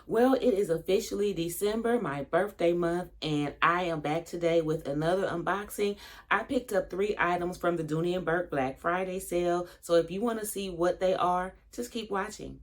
Well, it is officially December, my birthday month, and I am back today with another unboxing. I picked up 3 items from the Dooney and Bourke Black Friday sale, so if you want to see what they are, just keep watching.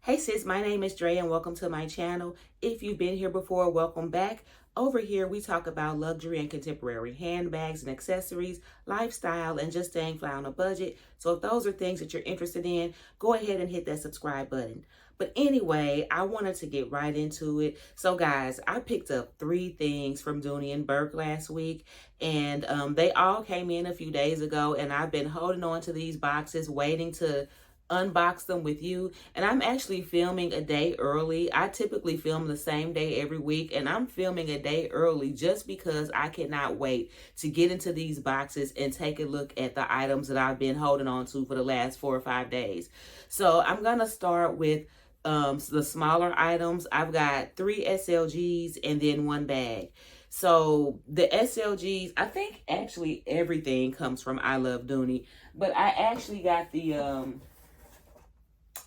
Hey sis, my name is Dre and welcome to my channel. If you've been here before, welcome back. Over here, we talk about luxury and contemporary handbags and accessories, lifestyle, and just staying fly on a budget. So if those are things that you're interested in, go ahead and hit that subscribe button. But anyway, I wanted to get right into it. So guys, I picked up 3 things from Dooney and Bourke last week, and they all came in a few days ago, and I've been holding on to these boxes, waiting to unbox them with you. And I'm actually filming a day early. I typically film the same day every week, and I'm filming a day early just because I cannot wait to get into these boxes and take a look at the items that I've been holding on to for the last 4 or 5 days. So I'm gonna start with the smaller items. I've got 3 SLGs and then 1 bag. So the SLGs, I think actually everything comes from I Love Dooney, but I actually got the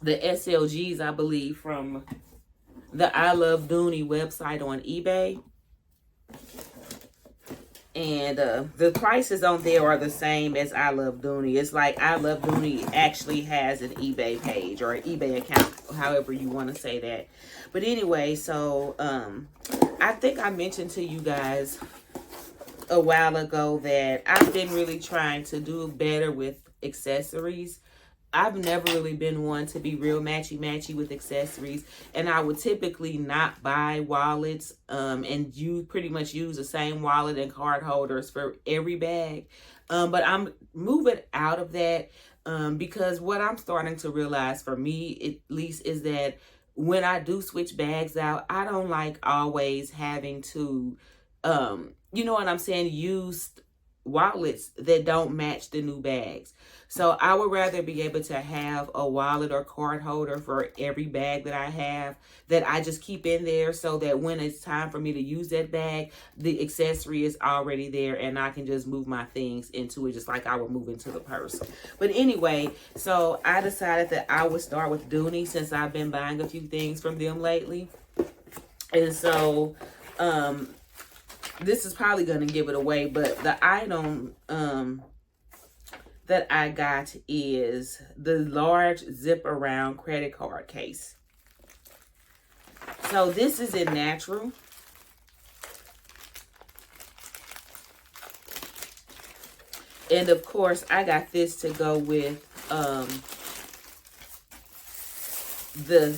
SLGs, I believe, from the I Love Dooney website on eBay. And the prices on there are the same as I Love Dooney. It's like I Love Dooney actually has an eBay page or an eBay account, however you want to say that. But anyway, so I think I mentioned to you guys a while ago that I've been really trying to do better with accessories. I've never really been one to be real matchy-matchy with accessories, and I would typically not buy wallets and you pretty much use the same wallet and card holders for every bag. But I'm moving out of that because what I'm starting to realize, for me at least, is that when I do switch bags out, I don't like always having to, you know what I'm saying, use wallets that don't match the new bags. So I would rather be able to have a wallet or card holder for every bag that I have, that I just keep in there, so that when it's time for me to use that bag, the accessory is already there and I can just move my things into it just like I would move into the purse. But anyway, so I decided that I would start with Dooney since I've been buying a few things from them lately. And so this is probably going to give it away, but the item that I got is the large zip around credit card case. So this is in natural. And of course, I got this to go with the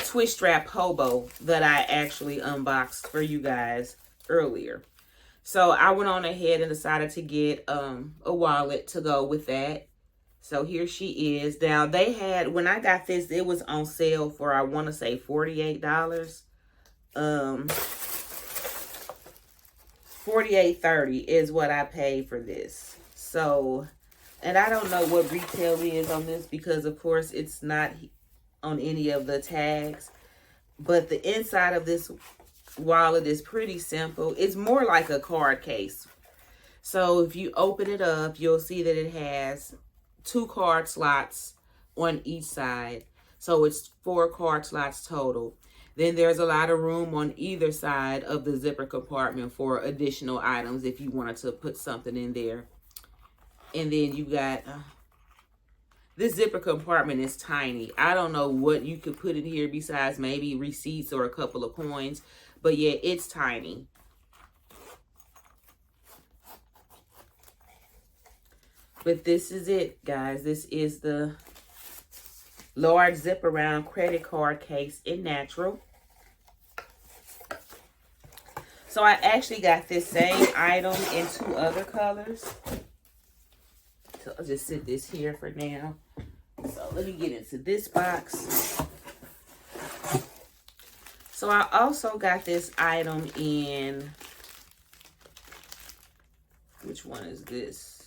twist strap hobo that I actually unboxed for you guys earlier. So I went on ahead and decided to get a wallet to go with that. So here she is. Now they had, when I got this, it was on sale for, I want to say, $48. $48.30 is what I paid for this. So, and I don't know what retail is on this because of course it's not on any of the tags, but the inside of this wallet is pretty simple. It's more like a card case. So if you open it up, you'll see that it has 2 card slots on each side. So it's 4 card slots total. Then there's a lot of room on either side of the zipper compartment for additional items if you wanted to put something in there. And then you got this zipper compartment is tiny. I don't know what you could put in here besides maybe receipts or a couple of coins. But yeah, it's tiny. But this is it, guys. This is the large zip around credit card case in natural. So I actually got this same item in 2 other colors. So I'll just sit this here for now. So let me get into this box. So I also got this item in, which one is this?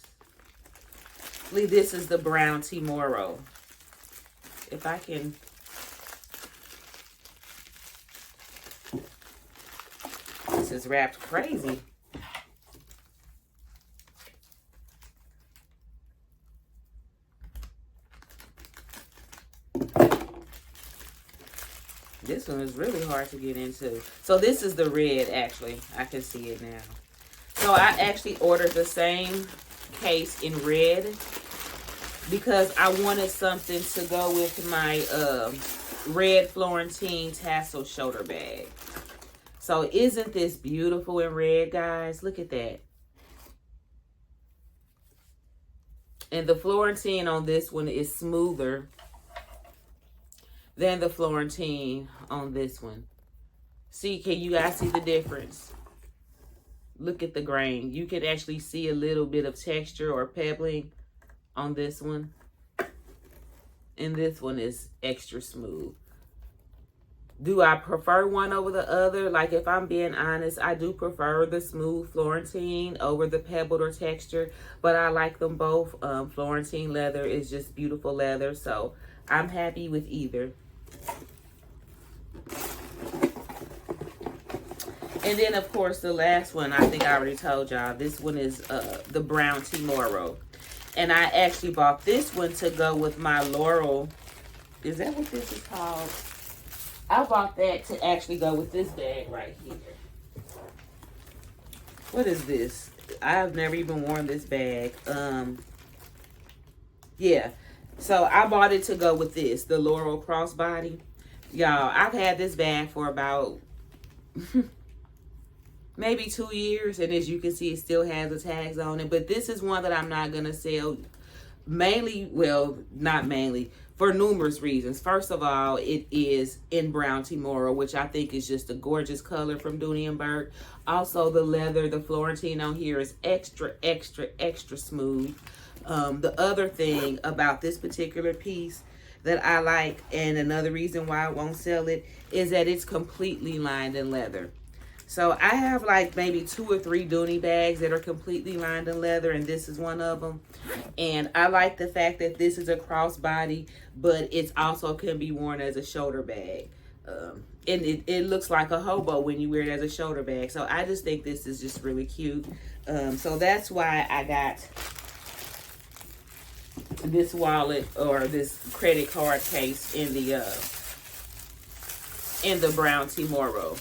I believe this is the brown Timoro. If I can, this is wrapped crazy. This one is really hard to get into. So this is the red, actually. I can see it now. So I actually ordered the same case in red because I wanted something to go with my red Florentine tassel shoulder bag. So isn't this beautiful in red, guys? Look at that. And the Florentine on this one is smoother than the Florentine on this one. See, can you guys see the difference? Look at the grain. You can actually see a little bit of texture or pebbling on this one. And this one is extra smooth. Do I prefer one over the other? Like, if I'm being honest, I do prefer the smooth Florentine over the pebbled or texture, but I like them both. Florentine leather is just beautiful leather, so I'm happy with either. And then, of course, the last one, I think I already told y'all, this one is the brown Timoro. And I actually bought this one to go with my Laurel. Is that what this is called? I bought that to actually go with this bag right here. What is this? I've never even worn this bag. Yeah. So I bought it to go with this, the Laurel crossbody. Y'all, I've had this bag for about maybe 2 years. And as you can see, it still has the tags on it. But this is one that I'm not going to sell. Mainly, well, not mainly, for numerous reasons. First of all, it is in brown Timoro, which I think is just a gorgeous color from Dooney and Bourke. Also, the leather, the Florentine on here is extra, extra, extra smooth. The other thing about this particular piece that I like, and another reason why I won't sell it, is that it's completely lined in leather. So I have like maybe 2 or 3 Dooney bags that are completely lined in leather, and this is one of them. And I like the fact that this is a crossbody, but it also can be worn as a shoulder bag. And it looks like a hobo when you wear it as a shoulder bag. So I just think this is just really cute. So that's why I got this wallet or this credit card case in the brown Timoro.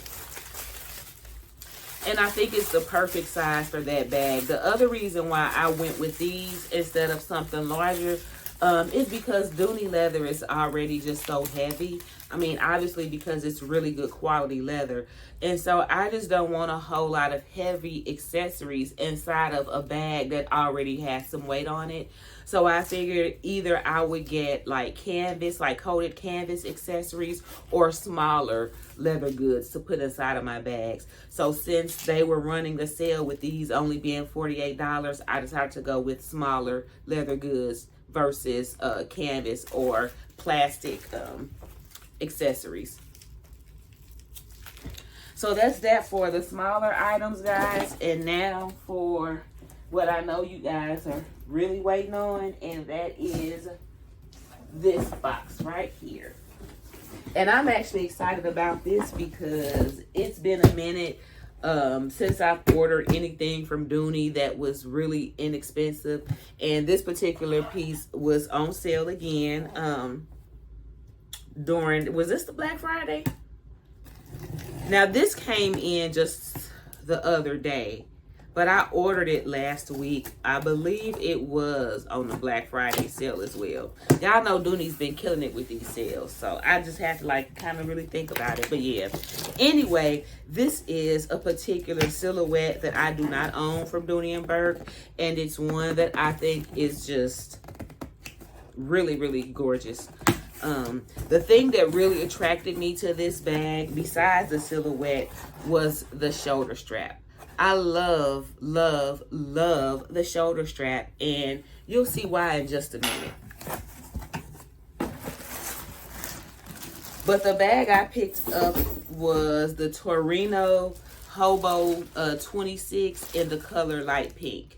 And I think it's the perfect size for that bag. The other reason why I went with these instead of something larger is because Dooney leather is already just so heavy. I mean, obviously because it's really good quality leather. And so I just don't want a whole lot of heavy accessories inside of a bag that already has some weight on it. So I figured either I would get like canvas, like coated canvas accessories, or smaller leather goods to put inside of my bags. So since they were running the sale with these only being $48, I decided to go with smaller leather goods versus canvas or plastic accessories. So that's that for the smaller items, guys. And now for what I know you guys are really waiting on, and that is this box right here. And I'm actually excited about this because it's been a minute since I've ordered anything from Dooney that was really inexpensive. And this particular piece was on sale again during, was this the Black Friday? Now this came in just the other day, but I ordered it last week. I believe it was on the Black Friday sale as well. Y'all know Dooney's been killing it with these sales, so I just have to like kind of really think about it. But yeah, anyway, this is a particular silhouette that I do not own from Dooney and Bourke, and it's one that I think is just really, really gorgeous. The thing that really attracted me to this bag, besides the silhouette, was the shoulder strap. I love, love, love the shoulder strap, and you'll see why in just a minute. But the bag I picked up was the Torino Hobo 26 in the color light pink.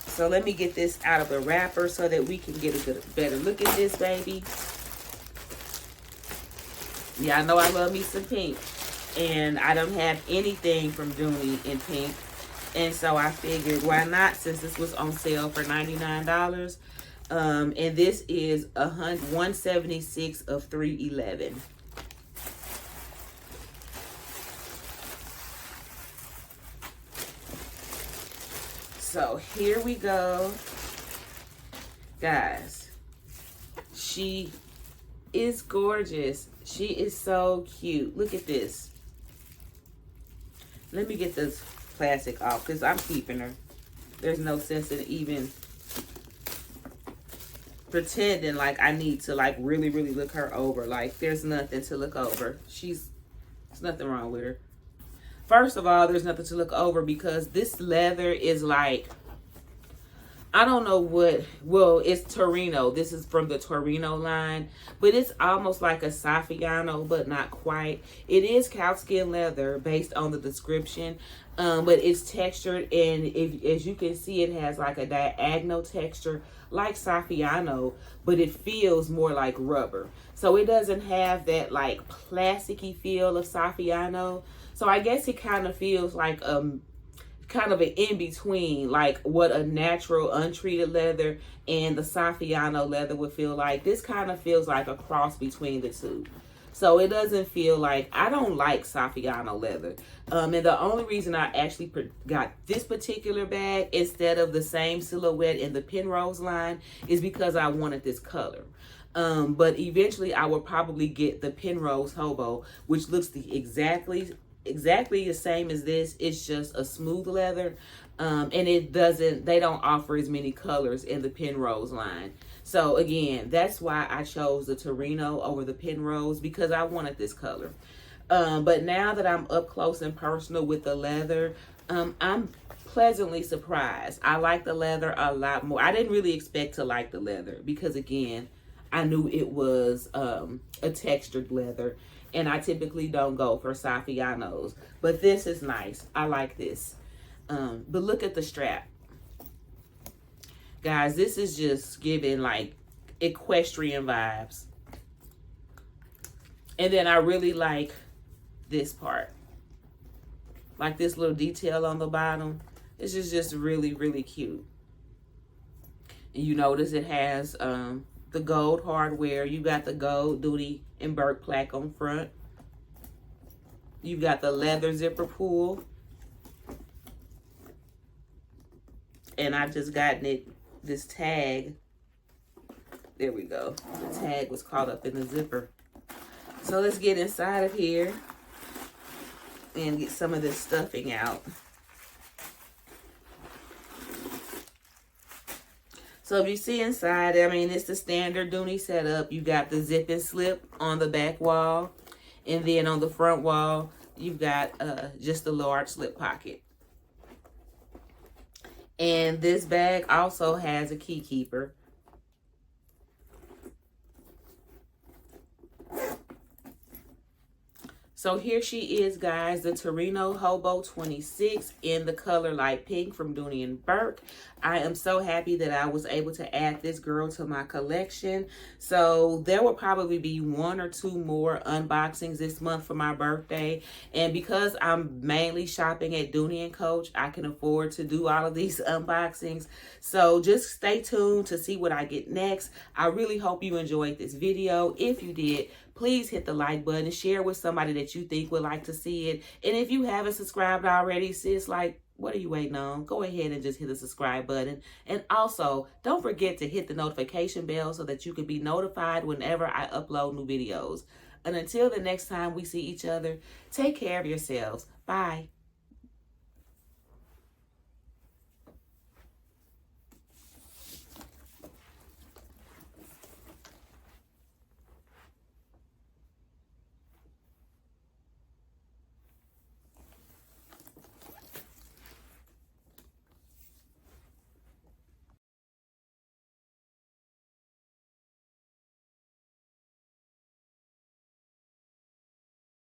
So let me get this out of the wrapper so that we can get a better look at this baby. Yeah, I know I love me some pink. And I don't have anything from Dooney in pink. And so I figured, why not, since this was on sale for $99. And this is 176 of 311. So here we go. Guys, she is gorgeous. She is so cute. Look at this. Let me get this plastic off because I'm keeping her. There's no sense in even pretending like I need to like really look her over. Like there's nothing to look over. There's nothing wrong with her. First of all, there's nothing to look over because this leather is like, I don't know what, well, it's Torino. This is from the Torino line, but it's almost like a Saffiano, but not quite. It is cow skin leather based on the description, but it's textured, and as you can see, it has like a diagonal texture like Saffiano, but it feels more like rubber. So it doesn't have that like plasticky feel of Saffiano. So I guess it kind of feels like kind of an in-between, like what a natural untreated leather and the Saffiano leather would feel like. This kind of feels like a cross between the two. So it doesn't feel like, I don't like Saffiano leather. And the only reason I actually got this particular bag instead of the same silhouette in the Penrose line is because I wanted this color. But eventually I will probably get the Penrose Hobo, which looks exactly the same as this. It's just a smooth leather, and they don't offer as many colors in the Penrose line. So again, that's why I chose the Torino over the Penrose, because I wanted this color. But now that I'm up close and personal with the leather, I'm pleasantly surprised. I like the leather a lot more. I didn't really expect to like the leather because again, I knew it was a textured leather, and I typically don't go for Saffianos, but this is nice. I like this. But look at the strap. Guys, this is just giving like equestrian vibes. And then I really like this part. Like this little detail on the bottom. This is just really cute. And you notice it has the gold hardware. You got the gold Dooney and Bourke plaque on front. You got the leather zipper pull. And I just gotten this tag. There we go. The tag was caught up in the zipper. So let's get inside of here and get some of this stuffing out. So if you see inside, I mean, it's the standard Dooney setup. You got the zip and slip on the back wall. And then on the front wall, you've got just a large slip pocket. And this bag also has a key keeper. So here she is, guys, the Torino Hobo 26 in the color light pink from Dooney and Bourke. I am so happy that I was able to add this girl to my collection. So there will probably be 1 or 2 more unboxings this month for my birthday. And because I'm mainly shopping at Dooney & Coach, I can afford to do all of these unboxings. So just stay tuned to see what I get next. I really hope you enjoyed this video. If you did, please hit the like button, share with somebody that you think would like to see it. And if you haven't subscribed already, sis, like, what are you waiting on? Go ahead and just hit the subscribe button. And also, don't forget to hit the notification bell so that you can be notified whenever I upload new videos. And until the next time we see each other, take care of yourselves. Bye.